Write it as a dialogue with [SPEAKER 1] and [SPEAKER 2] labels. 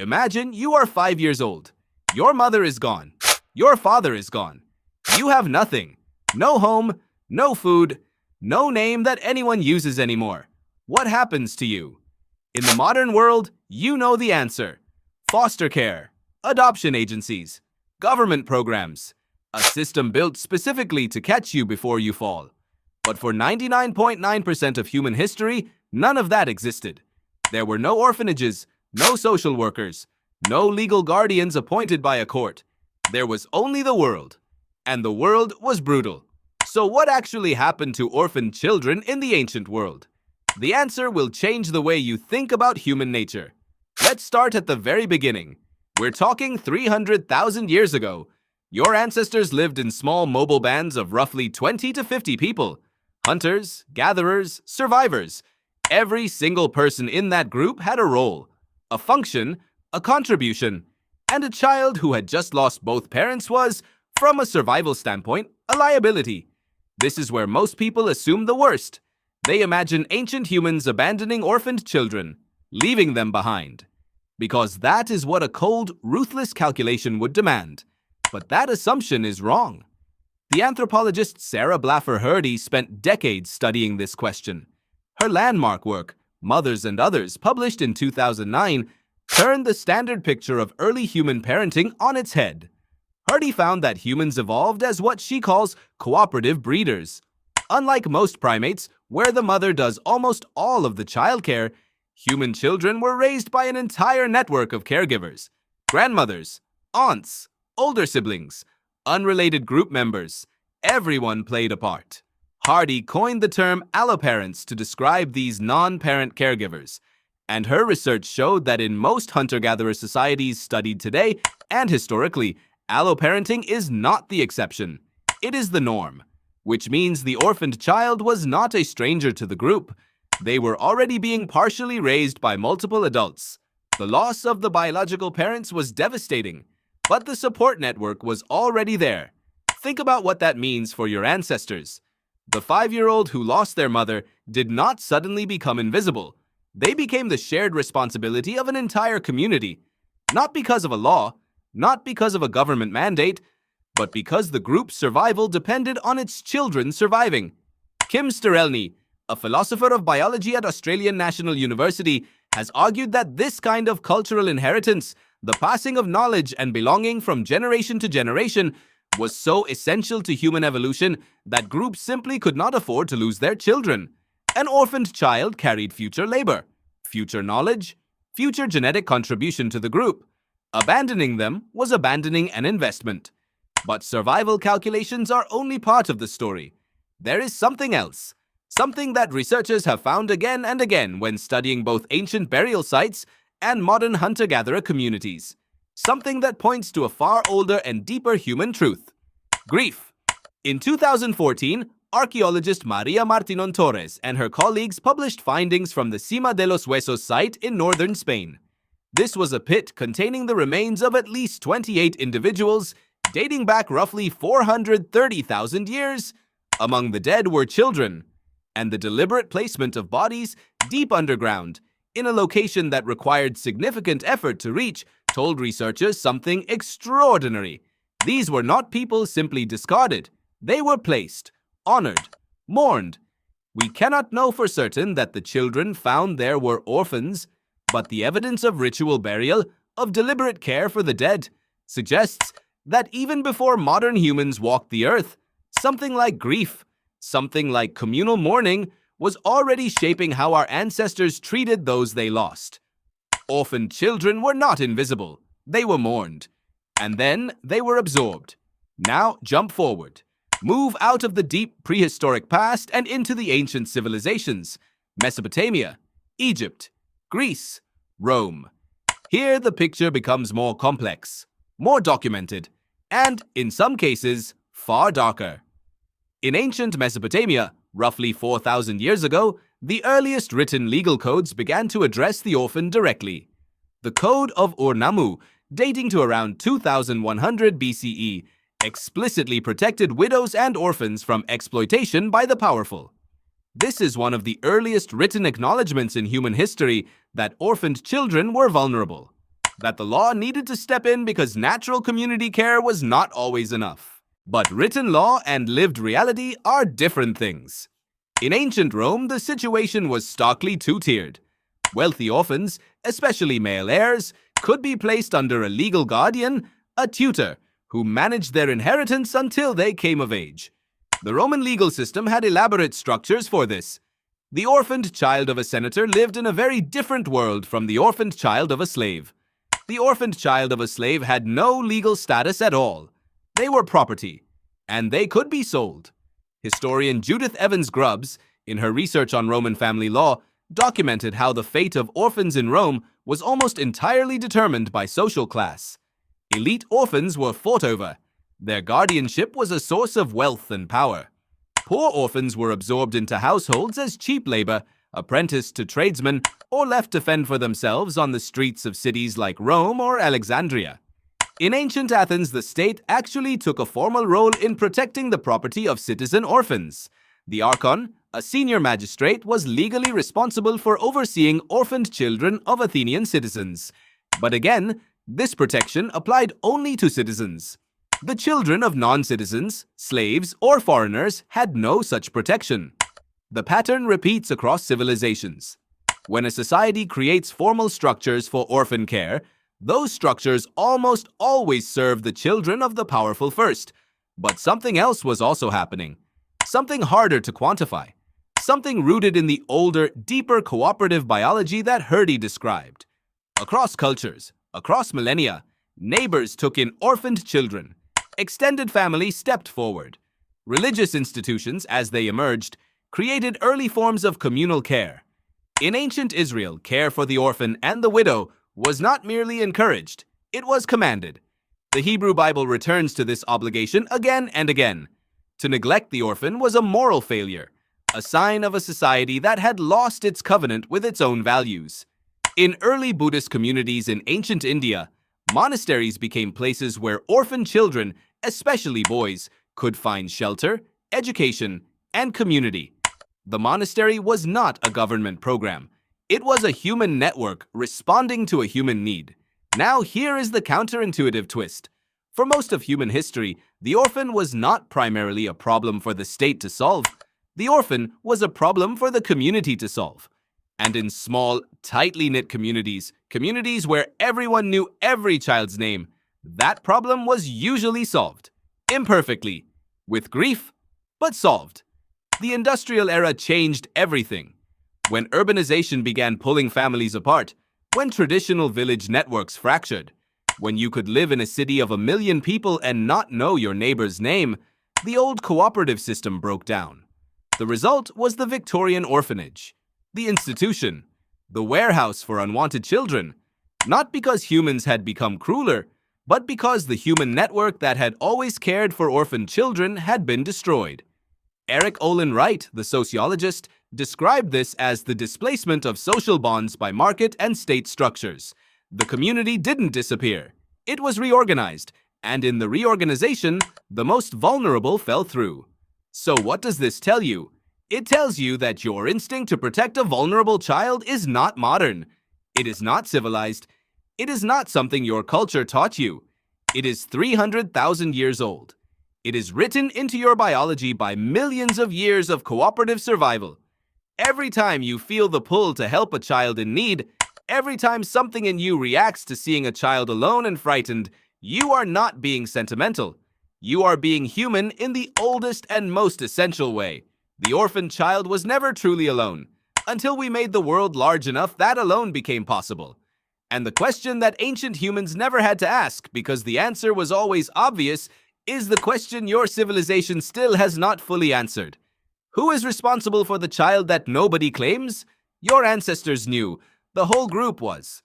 [SPEAKER 1] Imagine you are 5 years old. Your mother is gone. Your father is gone. You have nothing. No home, no food, no name that anyone uses anymore. What happens to you? In the modern world, you know the answer. Foster care, adoption agencies, government programs, a system built specifically to catch you before you fall. But for 99.9% of human history, none of that existed. There were no orphanages, no social workers, no legal guardians appointed by a court. There was only the world. And the world was brutal. So what actually happened to orphaned children in the ancient world? The answer will change the way you think about human nature. Let's start at the very beginning. We're talking 300,000 years ago. Your ancestors lived in small mobile bands of roughly 20 to 50 people. Hunters, gatherers, survivors. Every single person in that group had a role, a function, a contribution. And a child who had just lost both parents was, from a survival standpoint, a liability. This is where most people assume the worst. They imagine ancient humans abandoning orphaned children, leaving them behind. Because that is what a cold, ruthless calculation would demand. But that assumption is wrong. The anthropologist Sarah Blaffer Hrdy spent decades studying this question. Her landmark work, Mothers and Others, published in 2009, turned the standard picture of early human parenting on its head. Hrdy found that humans evolved as what she calls cooperative breeders. Unlike most primates, where the mother does almost all of the childcare, human children were raised by an entire network of caregivers. Grandmothers, aunts, older siblings, unrelated group members. Everyone played a part. Hrdy coined the term Alloparents to describe these non-parent caregivers. And her research showed that in most hunter-gatherer societies studied today and historically, alloparenting is not the exception. It is the norm, which means the orphaned child was not a stranger to the group. They were already being partially raised by multiple adults. The loss of the biological parents was devastating, but the support network was already there. Think about what that means for your ancestors. The 5-year-old who lost their mother did not suddenly become invisible. They became the shared responsibility of an entire community, not because of a law, not because of a government mandate, but because the group's survival depended on its children surviving. Kim Sterelny, a philosopher of biology at Australian National University, has argued that this kind of cultural inheritance, the passing of knowledge and belonging from generation to generation, was so essential to human evolution that groups simply could not afford to lose their children. An orphaned child carried future labor, future knowledge, future genetic contribution to the group. Abandoning them was abandoning an investment. But survival calculations are only part of the story. There is something else, something that researchers have found again and again when studying both ancient burial sites and modern hunter-gatherer communities. Something that points to a far older and deeper human truth. Grief. In 2014, archaeologist Maria Martinon Torres and her colleagues published findings from the Sima de los Huesos site in northern Spain. This was a pit containing the remains of at least 28 individuals, dating back roughly 430,000 years. Among the dead were children, and the deliberate placement of bodies deep underground, in a location that required significant effort to reach, told researchers something extraordinary. These were not people simply discarded. They were placed, honored, mourned. We cannot know for certain that the children found there were orphans, but the evidence of ritual burial, of deliberate care for the dead, suggests that even before modern humans walked the earth, something like grief, something like communal mourning, was already shaping how our ancestors treated those they lost. Orphaned children were not invisible. They were mourned. And then they were absorbed. Now jump forward. Move out of the deep prehistoric past and into the ancient civilizations. Mesopotamia, Egypt, Greece, Rome. Here the picture becomes more complex, more documented, and, in some cases, far darker. In ancient Mesopotamia, roughly 4,000 years ago, the earliest written legal codes began to address the orphan directly. The Code of Ur-Nammu, dating to around 2100 BCE, explicitly protected widows and orphans from exploitation by the powerful. This is one of the earliest written acknowledgments in human history that orphaned children were vulnerable. that the law needed to step in because natural community care was not always enough. But written law and lived reality are different things. In ancient Rome, the situation was starkly two-tiered. Wealthy orphans, especially male heirs, could be placed under a legal guardian, a tutor, who managed their inheritance until they came of age. The Roman legal system had elaborate structures for this. The orphaned child of a senator lived in a very different world from the orphaned child of a slave. The orphaned child of a slave had no legal status at all. They were property, and they could be sold. Historian Judith Evans Grubbs, in her research on Roman family law, documented how the fate of orphans in Rome was almost entirely determined by social class. Elite orphans were fought over. Their guardianship was a source of wealth and power. Poor orphans were absorbed into households as cheap labor, apprenticed to tradesmen, or left to fend for themselves on the streets of cities like Rome or Alexandria. In ancient Athens, the state actually took a formal role in protecting the property of citizen orphans. The Archon, a senior magistrate, was legally responsible for overseeing orphaned children of Athenian citizens. But again, this protection applied only to citizens. The children of non-citizens, slaves, or foreigners had no such protection. The pattern repeats across civilizations. When a society creates formal structures for orphan care, those structures almost always serve the children of the powerful first. But something else was also happening. Something harder to quantify. Something rooted in the older, deeper cooperative biology that Hrdy described. Across cultures, across millennia, neighbors took in orphaned children. Extended families stepped forward. Religious institutions, as they emerged, created early forms of communal care. In ancient Israel, care for the orphan and the widow was not merely encouraged, it was commanded. The Hebrew Bible returns to this obligation again and again. To neglect the orphan was a moral failure, a sign of a society that had lost its covenant with its own values. In early Buddhist communities in ancient India, monasteries became places where orphan children, especially boys, could find shelter, education, and community. The monastery was not a government program. It was a human network responding to a human need. Now here is the counterintuitive twist. For most of human history, the orphan was not primarily a problem for the state to solve. The orphan was a problem for the community to solve. And in small, tightly knit communities where everyone knew every child's name, that problem was usually solved. Imperfectly, with grief, but solved. The industrial era changed everything. When urbanization began pulling families apart, when traditional village networks fractured, when you could live in a city of 1 million people and not know your neighbor's name, the old cooperative system broke down. The result was the Victorian Orphanage. The institution, the warehouse for unwanted children, not because humans had become crueler, but because the human network that had always cared for orphaned children had been destroyed. Eric Olin Wright, the sociologist, described this as the displacement of social bonds by market and state structures. The community didn't disappear. It was reorganized, and in the reorganization, the most vulnerable fell through. So what does this tell you? It tells you that your instinct to protect a vulnerable child is not modern. It is not civilized. It is not something your culture taught you. It is 300,000 years old. It is written into your biology by millions of years of cooperative survival. Every time you feel the pull to help a child in need, every time something in you reacts to seeing a child alone and frightened, you are not being sentimental. You are being human in the oldest and most essential way. The orphan child was never truly alone, until we made the world large enough that alone became possible. And the question that ancient humans never had to ask, because the answer was always obvious, is the question your civilization still has not fully answered. Who is responsible for the child that nobody claims? Your ancestors knew. The whole group was.